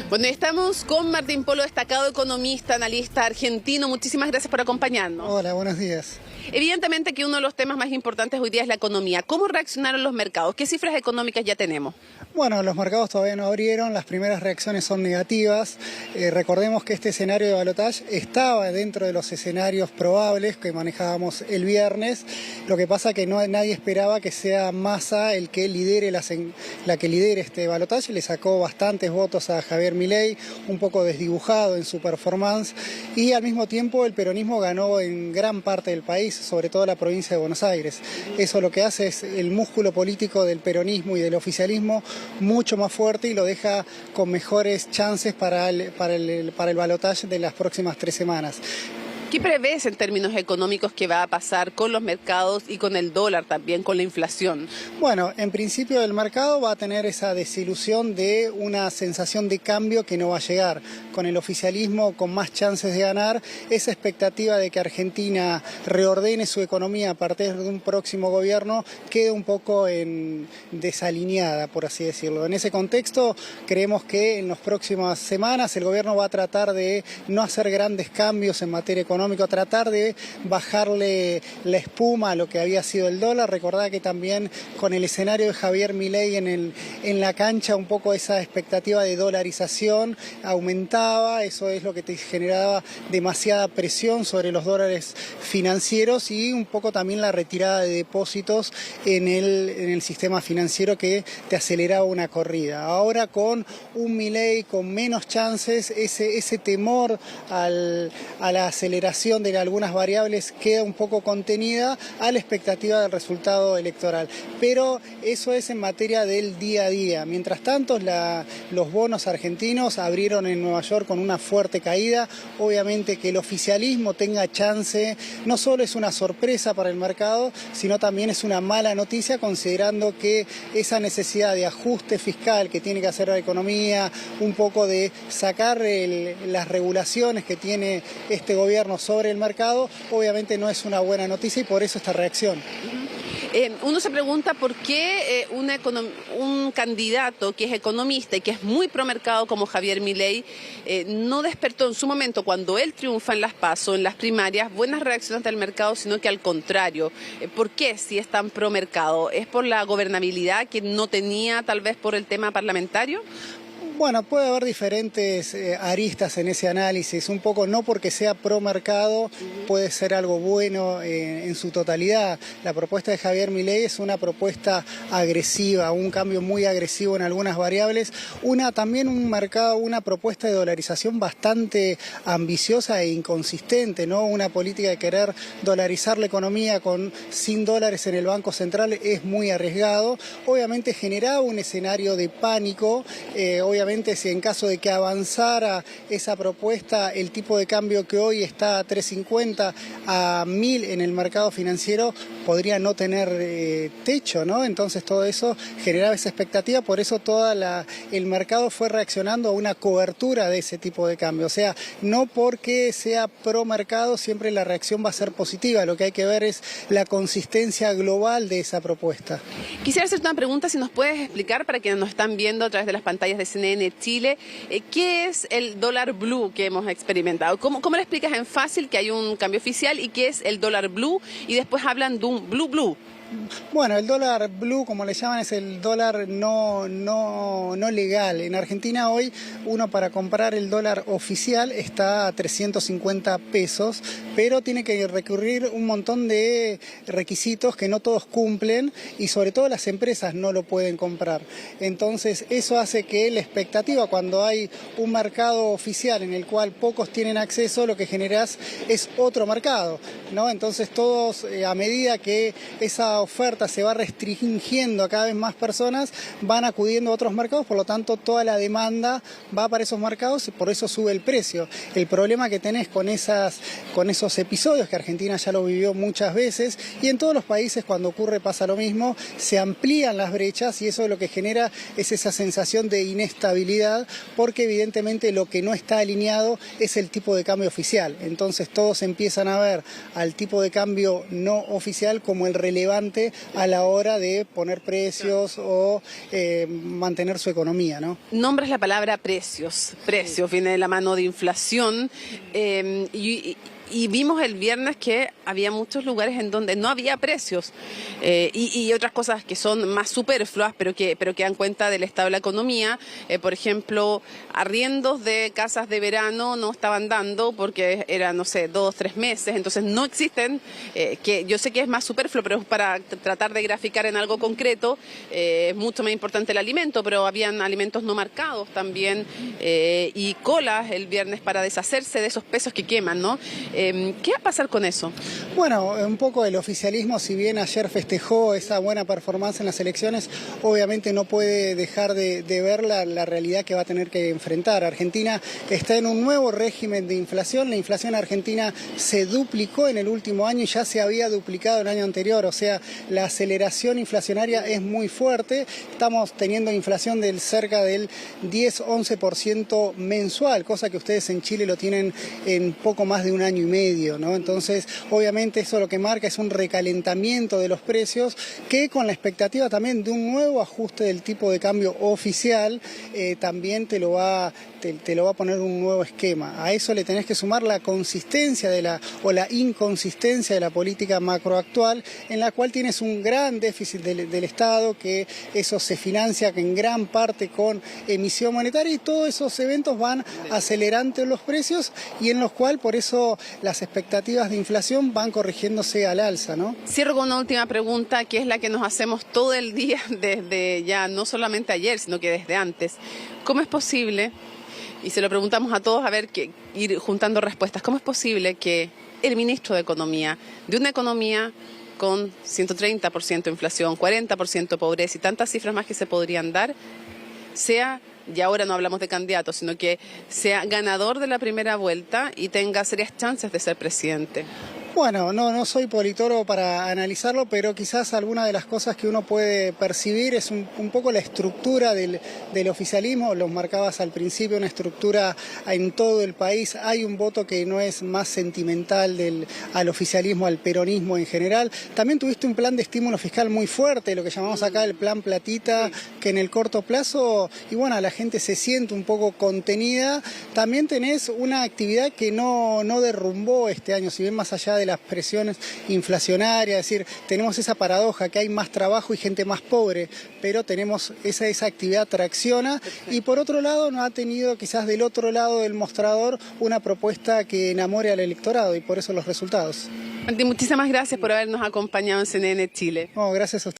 Bueno, estamos con Martín Polo, destacado economista, analista argentino. Muchísimas gracias por acompañarnos. Hola, buenos días. Evidentemente que uno de los temas más importantes hoy día es la economía. ¿Cómo reaccionaron los mercados? ¿Qué cifras económicas ya tenemos? Bueno, los mercados todavía no abrieron, las primeras reacciones son negativas. Recordemos que este escenario de balotaje estaba dentro de los escenarios probables que manejábamos el viernes. Lo que pasa que nadie esperaba que sea Massa el que lidere la que lidere este balotaje. Le sacó bastantes votos a Javier Milei, un poco desdibujado en su performance, y al mismo tiempo el peronismo ganó en gran parte del país, sobre todo la provincia de Buenos Aires. Eso lo que hace es el músculo político del peronismo y del oficialismo mucho más fuerte y lo deja con mejores chances para el balotaje de las próximas 3 semanas. ¿Qué prevés en términos económicos que va a pasar con los mercados y con el dólar también, con la inflación? Bueno, en principio el mercado va a tener esa desilusión de una sensación de cambio que no va a llegar. Con el oficialismo con más chances de ganar, esa expectativa de que Argentina reordene su economía a partir de un próximo gobierno queda un poco desalineada, por así decirlo. En ese contexto, creemos que en las próximas semanas el gobierno va a tratar de no hacer grandes cambios en materia económica, tratar de bajarle la espuma a lo que había sido el dólar. Recordá que también con el escenario de Javier Milei en la cancha, un poco esa expectativa de dolarización aumentaba, eso es lo que te generaba demasiada presión sobre los dólares financieros y un poco también la retirada de depósitos en el sistema financiero que te aceleraba una corrida. Ahora con un Milei con menos chances, ese temor a la aceleración de algunas variables queda un poco contenida a la expectativa del resultado electoral. Pero eso es en materia del día a día. Mientras tanto, los bonos argentinos abrieron en Nueva York con una fuerte caída. Obviamente que el oficialismo tenga chance no solo es una sorpresa para el mercado, sino también es una mala noticia, considerando que esa necesidad de ajuste fiscal que tiene que hacer la economía, un poco de sacar las regulaciones que tiene este gobierno sobre el mercado, obviamente no es una buena noticia y por eso esta reacción. Uno se pregunta por qué un candidato que es economista y que es muy promercado como Javier Milei no despertó en su momento, cuando él triunfa en las PASO, en las primarias, buenas reacciones del mercado, sino que al contrario. ¿Por qué si es tan promercado? ¿Es por la gobernabilidad que no tenía, tal vez por el tema parlamentario? Bueno, puede haber diferentes aristas en ese análisis, un poco no porque sea pro mercado puede ser algo bueno en su totalidad. La propuesta de Javier Milei es una propuesta agresiva, un cambio muy agresivo en algunas variables, también una propuesta de dolarización bastante ambiciosa e inconsistente, ¿no? Una política de querer dolarizar la economía sin dólares en el Banco Central es muy arriesgado. Obviamente generaba un escenario de pánico, obviamente si en caso de que avanzara esa propuesta, el tipo de cambio que hoy está a 3.50 a 1.000 en el mercado financiero podría no tener techo, ¿no? Entonces todo eso generaba esa expectativa, por eso el mercado fue reaccionando a una cobertura de ese tipo de cambio. O sea, no porque sea pro mercado siempre la reacción va a ser positiva, lo que hay que ver es la consistencia global de esa propuesta. Quisiera hacerte una pregunta, si nos puedes explicar para quienes nos están viendo a través de las pantallas de CNN Chile, ¿qué es el dólar blue que hemos experimentado? ¿Cómo le explicas en fácil que hay un cambio oficial y qué es el dólar blue? Y después hablan de un blue. Bueno, el dólar blue, como le llaman, es el dólar no legal. En Argentina hoy uno para comprar el dólar oficial está a 350 pesos, pero tiene que recurrir un montón de requisitos que no todos cumplen y sobre todo las empresas no lo pueden comprar. Entonces eso hace que la expectativa cuando hay un mercado oficial en el cual pocos tienen acceso, lo que generas es otro mercado, ¿no? Entonces todos, a medida que esa oferta se va restringiendo a cada vez más personas, van acudiendo a otros mercados, por lo tanto toda la demanda va para esos mercados y por eso sube el precio. El problema que tenés con esos episodios, que Argentina ya lo vivió muchas veces, y en todos los países cuando ocurre pasa lo mismo, se amplían las brechas y eso lo que genera es esa sensación de inestabilidad, porque evidentemente lo que no está alineado es el tipo de cambio oficial. Entonces todos empiezan a ver al tipo de cambio no oficial como el relevante determinante a la hora de poner precios o mantener su economía, ¿no? Nombres la palabra precios. Precios viene de la mano de inflación y vimos el viernes que había muchos lugares en donde no había precios y otras cosas que son más superfluas, pero que dan cuenta del estado de la economía. Por ejemplo, arriendos de casas de verano no estaban dando porque eran, no sé, 2 o 3 meses, entonces no existen, que yo sé que es más superfluo, pero para tratar de graficar en algo concreto, es mucho más importante el alimento, pero habían alimentos no marcados también y colas el viernes para deshacerse de esos pesos que queman, ¿no? ¿Qué va a pasar con eso? Bueno, un poco el oficialismo, si bien ayer festejó esa buena performance en las elecciones, obviamente no puede dejar de ver la realidad que va a tener que enfrentar. Argentina está en un nuevo régimen de inflación. La inflación argentina se duplicó en el último año y ya se había duplicado el año anterior. O sea, la aceleración inflacionaria es muy fuerte. Estamos teniendo inflación del cerca del 10-11% mensual, cosa que ustedes en Chile lo tienen en poco más de un año y medio, ¿no? Entonces, obviamente eso lo que marca es un recalentamiento de los precios que con la expectativa también de un nuevo ajuste del tipo de cambio oficial también te lo va a poner un nuevo esquema. A eso le tenés que sumar la consistencia o la inconsistencia de la política macro actual, en la cual tienes un gran déficit del Estado, que eso se financia en gran parte con emisión monetaria, y todos esos eventos van acelerando los precios y en los cuales por eso las expectativas de inflación van corrigiéndose al alza, ¿no? Cierro con una última pregunta, que es la que nos hacemos todo el día desde ya no solamente ayer, sino que desde antes. ¿Cómo es posible? Y se lo preguntamos a todos, a ver, ir juntando respuestas. ¿Cómo es posible que el ministro de Economía, de una economía con 130% de inflación, 40% de pobreza y tantas cifras más que se podrían dar, sea, y ahora no hablamos de candidatos, sino que sea ganador de la primera vuelta y tenga serias chances de ser presidente? Bueno, no soy politólogo para analizarlo, pero quizás alguna de las cosas que uno puede percibir es un poco la estructura del oficialismo. Los marcabas al principio, una estructura en todo el país. Hay un voto que no es más sentimental al oficialismo, al peronismo en general. También tuviste un plan de estímulo fiscal muy fuerte, lo que llamamos acá el plan platita, que en el corto plazo, y bueno, la gente se siente un poco contenida. También tenés una actividad que no derrumbó este año, si bien más allá de las presiones inflacionarias, es decir, tenemos esa paradoja que hay más trabajo y gente más pobre, pero tenemos esa actividad tracciona. Y por otro lado no ha tenido quizás del otro lado del mostrador una propuesta que enamore al electorado, y por eso los resultados. Muchísimas gracias por habernos acompañado en CNN Chile. No, gracias a usted.